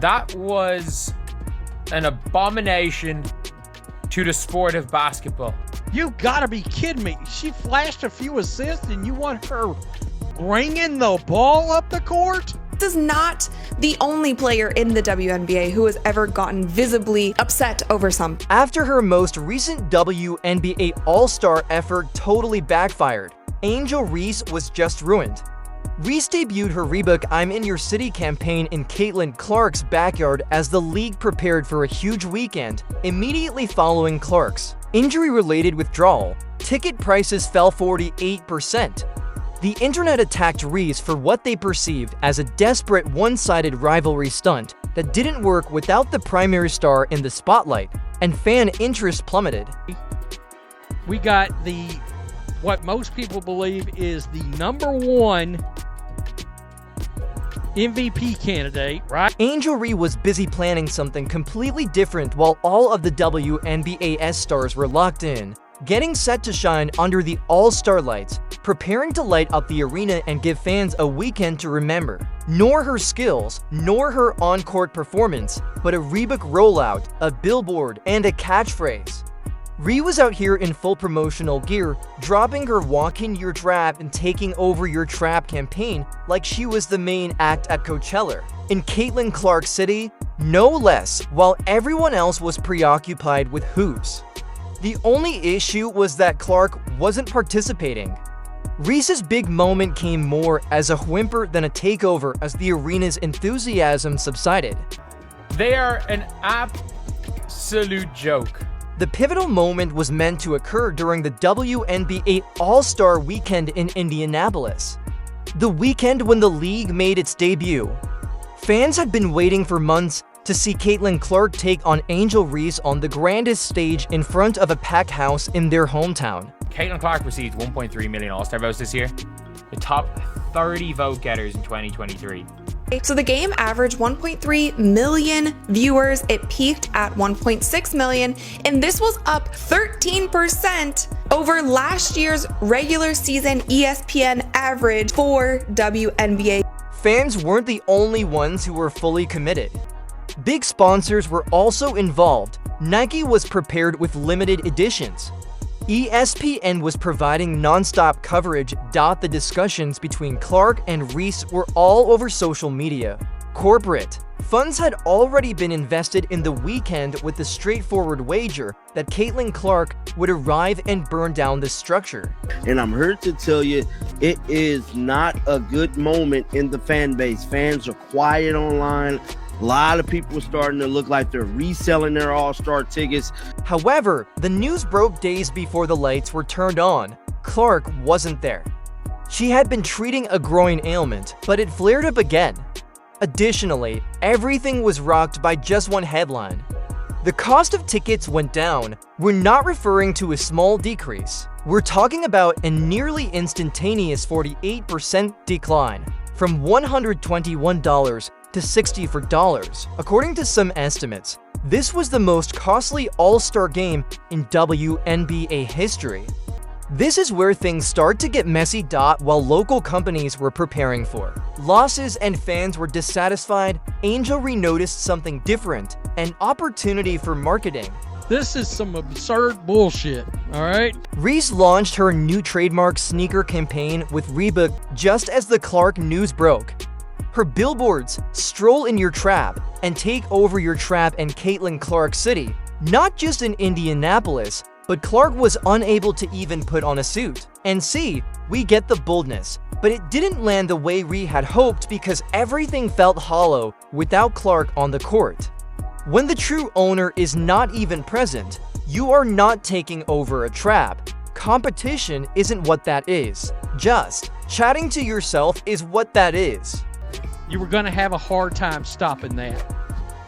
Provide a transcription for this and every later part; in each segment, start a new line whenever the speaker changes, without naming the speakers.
That was an abomination to the sport of basketball.
You gotta be kidding me. She flashed a few assists and you want her bringing the ball up the court?
This is not the only player in the WNBA who has ever gotten visibly upset over something.
After her most recent WNBA All-Star effort totally backfired, Angel Reese was just ruined. Reese debuted her Reebok I'm in Your City campaign in Caitlin Clark's backyard as the league prepared for a huge weekend immediately following Clark's injury-related withdrawal. Ticket prices fell 48%. The internet attacked Reese for what they perceived as a desperate one-sided rivalry stunt that didn't work without the primary star in the spotlight, and fan interest plummeted.
We got what most people believe is the #1 MVP candidate, right?
Angel Reese was busy planning something completely different while all of the WNBA stars were locked in, getting set to shine under the all-star lights, preparing to light up the arena and give fans a weekend to remember. Nor her skills, nor her on-court performance, but a Reebok rollout, a billboard, and a catchphrase. Reese was out here in full promotional gear, dropping her Walk in Your Trap and Taking Over Your Trap campaign like she was the main act at Coachella. In Caitlin Clark City, no less, while everyone else was preoccupied with hoops. The only issue was that Clark wasn't participating. Reese's big moment came more as a whimper than a takeover as the arena's enthusiasm subsided.
They are an absolute joke.
The pivotal moment was meant to occur during the WNBA All-Star Weekend in Indianapolis, the weekend when the league made its debut. Fans had been waiting for months to see Caitlin Clark take on Angel Reese on the grandest stage in front of a packed house in their hometown.
Caitlin Clark received 1.3 million All-Star votes this year, the top 30 vote getters in 2023.
So the game averaged 1.3 million viewers. It peaked at 1.6 million, and this was up 13% over last year's regular season ESPN average for WNBA.
Fans weren't the only ones who were fully committed. Big sponsors were also involved. Nike was prepared with limited editions. ESPN was providing non-stop coverage. The discussions between Clark and Reese were all over social media. Corporate funds had already been invested in the weekend with the straightforward wager that Caitlin Clark would arrive and burn down the structure.
And I'm here to tell you, it is not a good moment in the fan base. Fans are quiet online. A lot of people are starting to look like they're reselling their All-Star tickets.
However, the news broke days before the lights were turned on. Clark wasn't there. She had been treating a groin ailment, but it flared up again. Additionally, everything was rocked by just one headline. The cost of tickets went down. We're not referring to a small decrease. We're talking about a nearly instantaneous 48% decline, from $121 to $64. According to some estimates, this was the most costly All-Star game in WNBA history. This is where things start to get messy. While local companies were preparing for losses and fans were dissatisfied, Angel Reese noticed something different, an opportunity for marketing.
This is some absurd bullshit, all right?
Reese launched her new trademark sneaker campaign with Reebok just as the Clark news broke. Her billboards, Stroll in Your Trap and Take Over Your Trap in Caitlin Clark City, not just in Indianapolis, but Clark was unable to even put on a suit. And see, we get the boldness, but it didn't land the way Reese had hoped because everything felt hollow without Clark on the court. When the true owner is not even present, you are not taking over a trap. Competition isn't what that is. Just chatting to yourself is what that is.
You were going to have a hard time stopping that,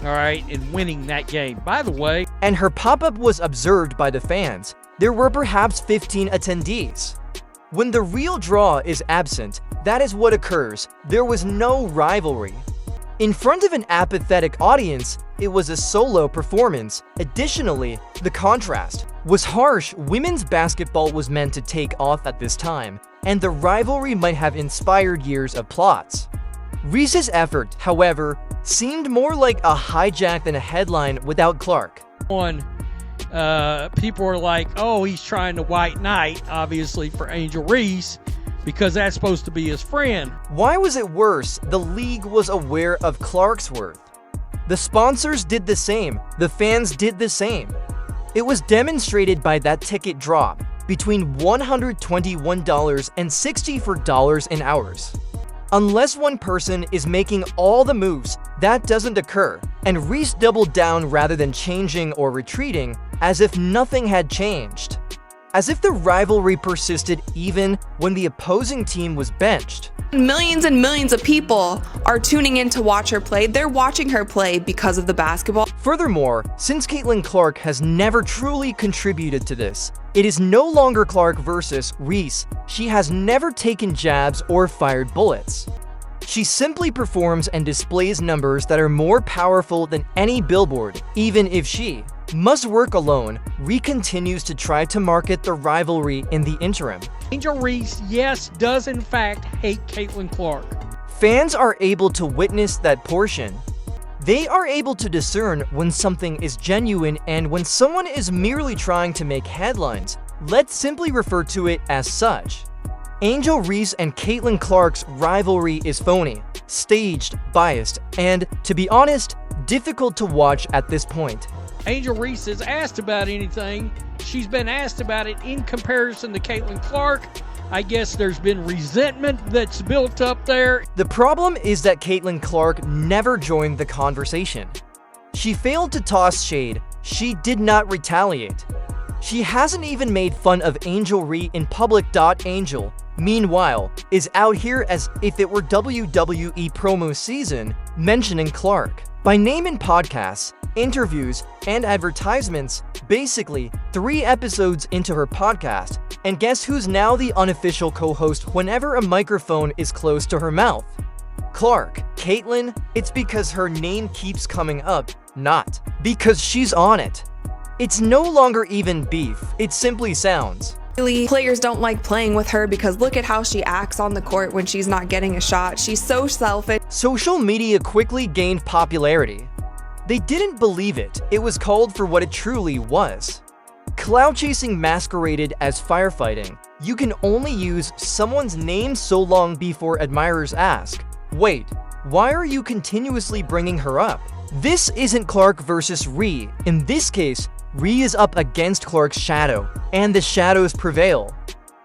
all right, and winning that game. By the way,
and her pop-up was observed by the fans. There were perhaps 15 attendees. When the real draw is absent, that is what occurs. There was no rivalry. In front of an apathetic audience, it was a solo performance. Additionally, the contrast was harsh. Women's basketball was meant to take off at this time, and the rivalry might have inspired years of plots. Reese's effort, however, seemed more like a hijack than a headline without Clark.
People are like, oh, he's trying to white knight, obviously, for Angel Reese, because that's supposed to be his friend.
Why was it worse? The league was aware of Clark's worth. The sponsors did the same. The fans did the same. It was demonstrated by that ticket drop between $121 and $64 an hours. Unless one person is making all the moves, that doesn't occur, and Reese doubled down rather than changing or retreating, as if nothing had changed. As if the rivalry persisted even when the opposing team was benched.
Millions and millions of people are tuning in to watch her play. They're watching her play because of the basketball.
Furthermore, since Caitlin Clark has never truly contributed to this, it is no longer Clark versus Reese. She has never taken jabs or fired bullets. She simply performs and displays numbers that are more powerful than any billboard, even if she must work alone. Reese continues to try to market the rivalry in the interim.
Angel Reese, yes, does in fact hate Caitlin Clark.
Fans are able to witness that portion. They are able to discern when something is genuine and when someone is merely trying to make headlines. Let's simply refer to it as such. Angel Reese and Caitlin Clark's rivalry is phony, staged, biased, and, to be honest, difficult to watch at this point.
Angel Reese is asked about anything. She's been asked about it in comparison to Caitlin Clark. I guess there's been resentment that's built up there.
The problem is that Caitlin Clark never joined the conversation. She failed to toss shade. She did not retaliate. She hasn't even made fun of Angel Reese in public. Angel, meanwhile, is out here as if it were WWE promo season, mentioning Clark by name in podcasts, interviews, and advertisements, basically 3 episodes into her podcast. And guess who's now the unofficial co-host whenever a microphone is close to her mouth? Clark. Caitlin, it's because her name keeps coming up, not because she's on it. It's no longer even beef, it simply sounds.
Players don't like playing with her because look at how she acts on the court when she's not getting a shot. She's so selfish.
Social media quickly gained popularity. They didn't believe it. It was called for what it truly was. Cloud chasing masqueraded as firefighting. You can only use someone's name so long before admirers ask, wait, why are you continuously bringing her up? This isn't Clark versus Reese. In this case, Reese is up against Clark's shadow, and the shadows prevail.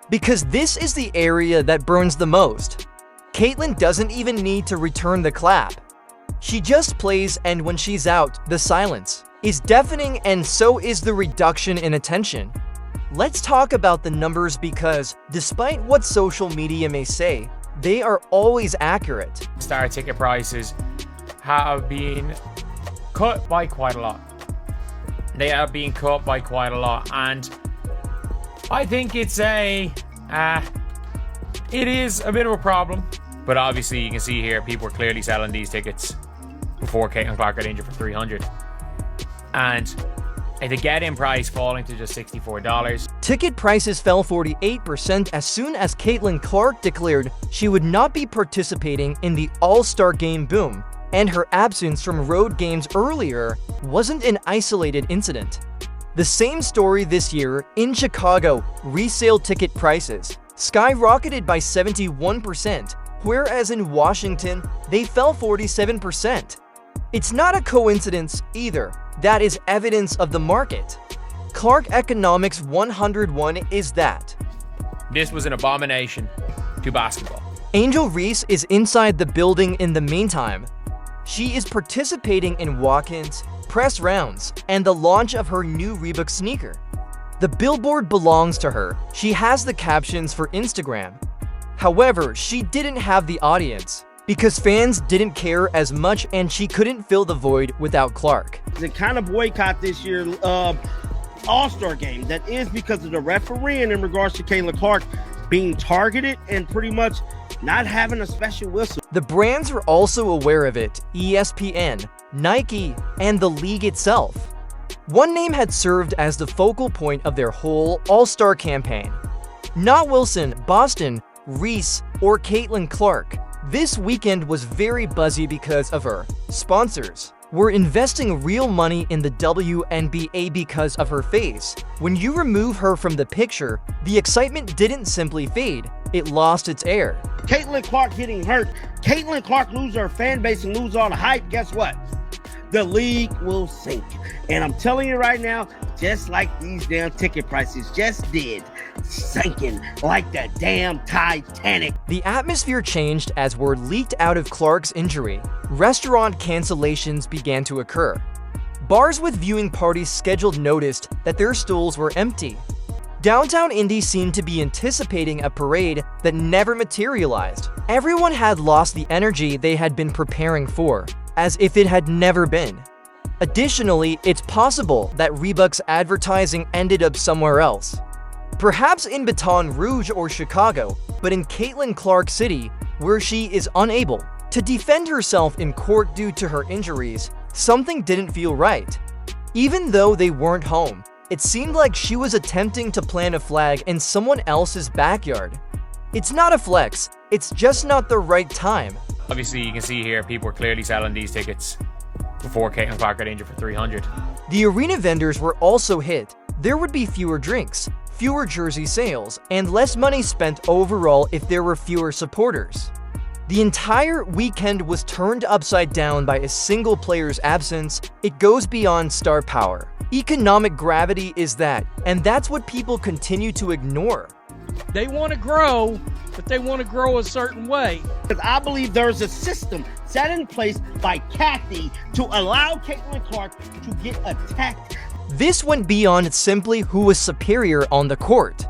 Because this is the area that burns the most. Caitlin doesn't even need to return the clap. She just plays, and when she's out, the silence is deafening, and so is the reduction in attention. Let's talk about the numbers because, despite what social media may say, they are always accurate.
Star ticket prices have been cut by quite a lot. They are being cut by quite a lot, and I think it is a bit of a problem. But obviously, you can see here, people are clearly selling these tickets before Caitlin Clark got injured for $300. And the get-in price falling to just $64.
Ticket prices fell 48% as soon as Caitlin Clark declared she would not be participating in the All-Star Game boom, and her absence from road games earlier wasn't an isolated incident. The same story this year in Chicago, resale ticket prices skyrocketed by 71%, whereas in Washington, they fell 47%. It's not a coincidence either. That is evidence of the market. Clark Economics 101 is that.
This was an abomination to basketball.
Angel Reese is inside the building in the meantime. She is participating in walk-ins, press rounds, and the launch of her new Reebok sneaker. The billboard belongs to her. She has the captions for Instagram. However, she didn't have the audience because fans didn't care as much, and she couldn't fill the void without Clark.
The kind of boycott this year, All-Star Game, that is because of the refereeing in regards to Caitlin Clark being targeted and pretty much not having a special whistle.
The brands were also aware of it: ESPN, Nike, and the league itself. One name had served as the focal point of their whole All-Star campaign. Not Wilson, Boston, Reese, or Caitlin Clark. This weekend was very buzzy because of her sponsors. We're investing real money in the WNBA because of her face. When you remove her from the picture, the excitement didn't simply fade, it lost its air.
Caitlin Clark getting hurt. Caitlin Clark lose her fan base and lose all the hype. Guess what? The league will sink. And I'm telling you right now, just like these damn ticket prices just did, sinking like the damn Titanic.
The atmosphere changed as word leaked out of Clark's injury. Restaurant cancellations began to occur. Bars with viewing parties scheduled noticed that their stools were empty. Downtown Indy seemed to be anticipating a parade that never materialized. Everyone had lost the energy they had been preparing for, as if it had never been. Additionally, it's possible that Reebok's advertising ended up somewhere else. Perhaps in Baton Rouge or Chicago, but in Caitlin Clark City, where she is unable to defend herself in court due to her injuries, something didn't feel right. Even though they weren't home, it seemed like she was attempting to plant a flag in someone else's backyard. It's not a flex, it's just not the right time.
Obviously, you can see here people were clearly selling these tickets before Caitlin Clark got injured for 300.
The arena vendors were also hit. There would be fewer drinks, fewer jersey sales, and less money spent overall if there were fewer supporters. The entire weekend was turned upside down by a single player's absence. It goes beyond star power. Economic gravity is that, and that's what people continue to ignore.
They want to grow, but they want to grow a certain way.
Because I believe there's a system set in place by Kathy to allow Caitlin Clark to get attacked.
This went beyond simply who was superior on the court.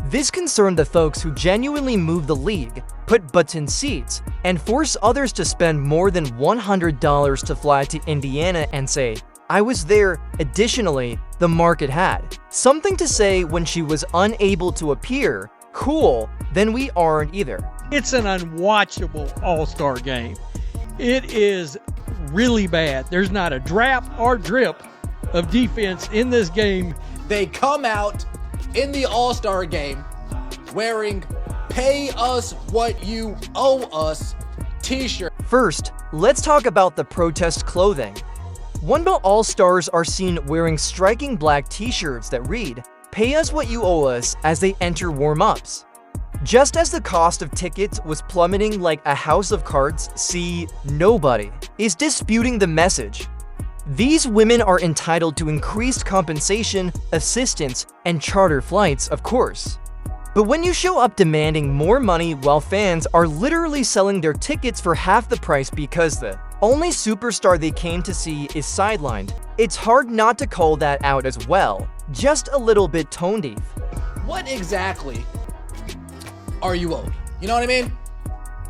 This concerned the folks who genuinely move the league, put butts in seats, and force others to spend more than $100 to fly to Indiana and say, "I was there." Additionally, the market had something to say when she was unable to appear. Cool, then we aren't either.
It's an unwatchable all-star game. It is really bad. There's not a drap or drip of defense in this game.
They come out in the All-Star game wearing "Pay us what you owe us" t-shirt.
First, let's talk about the protest clothing. WNBA All-Stars are seen wearing striking black t-shirts that read, "Pay us what you owe us," as they enter warm-ups. Just as the cost of tickets was plummeting like a house of cards, see, nobody is disputing the message. These women are entitled to increased compensation, assistance, and charter flights, of course. But when you show up demanding more money while fans are literally selling their tickets for half the price because the only superstar they came to see is sidelined, it's hard not to call that out as well. Just a little bit tone deaf.
What exactly are you owed? You know what I mean?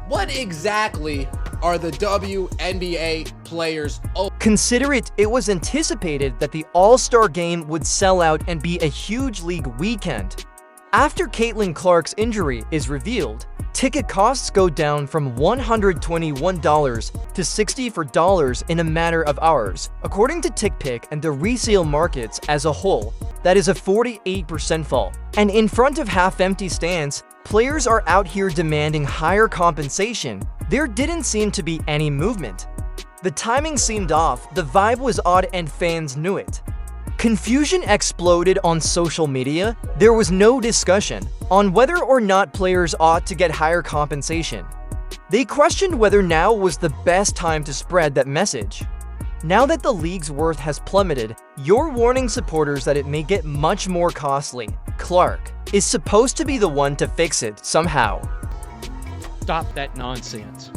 What exactly are the WNBA players owed?
Consider it was anticipated that the All-Star game would sell out and be a huge league weekend. After Caitlin Clark's injury is revealed, ticket costs go down from $121 to $64 in a matter of hours. According to TickPick and the resale markets as a whole, that is a 48% fall. And in front of half-empty stands, players are out here demanding higher compensation. There didn't seem to be any movement. The timing seemed off, the vibe was odd, and fans knew it. Confusion exploded on social media. There was no discussion on whether or not players ought to get higher compensation. They questioned whether now was the best time to spread that message. Now that the league's worth has plummeted, you're warning supporters that it may get much more costly. Clark is supposed to be the one to fix it somehow.
Stop that nonsense.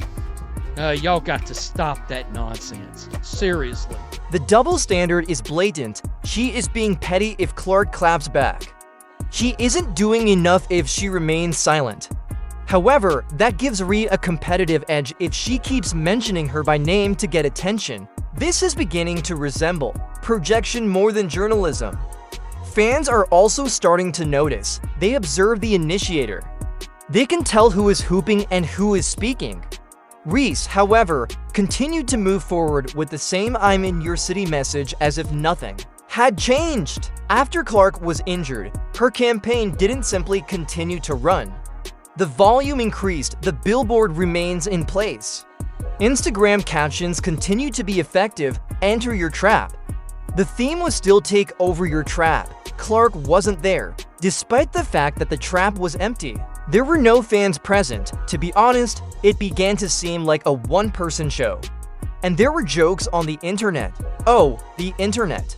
Y'all got to stop that nonsense. Seriously.
The double standard is blatant. She is being petty if Clark claps back. She isn't doing enough if she remains silent. However, that gives Rhea a competitive edge if she keeps mentioning her by name to get attention. This is beginning to resemble projection more than journalism. Fans are also starting to notice. They observe the initiator. They can tell who is hooping and who is speaking. Reese, however, continued to move forward with the same "I'm in your city" message as if nothing had changed. After Clark was injured, her campaign didn't simply continue to run. The volume increased, the billboard remains in place. Instagram captions continue to be effective, enter your trap. The theme was still take over your trap. Clark wasn't there, despite the fact that the trap was empty. There were no fans present. To be honest, it began to seem like a one-person show. And there were jokes on the internet. Oh, the internet.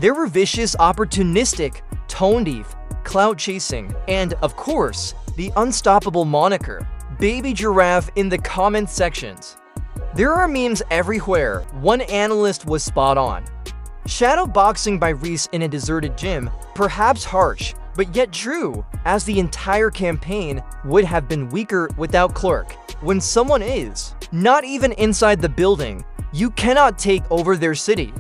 There were vicious, opportunistic, tone-deaf, clout-chasing, and, of course, the unstoppable moniker, Baby Giraffe, in the comment sections. There are memes everywhere. One analyst was spot on. Shadow boxing by Reese in a deserted gym, perhaps harsh, but yet true, as the entire campaign would have been weaker without Clark. When someone is not even inside the building, you cannot take over their city.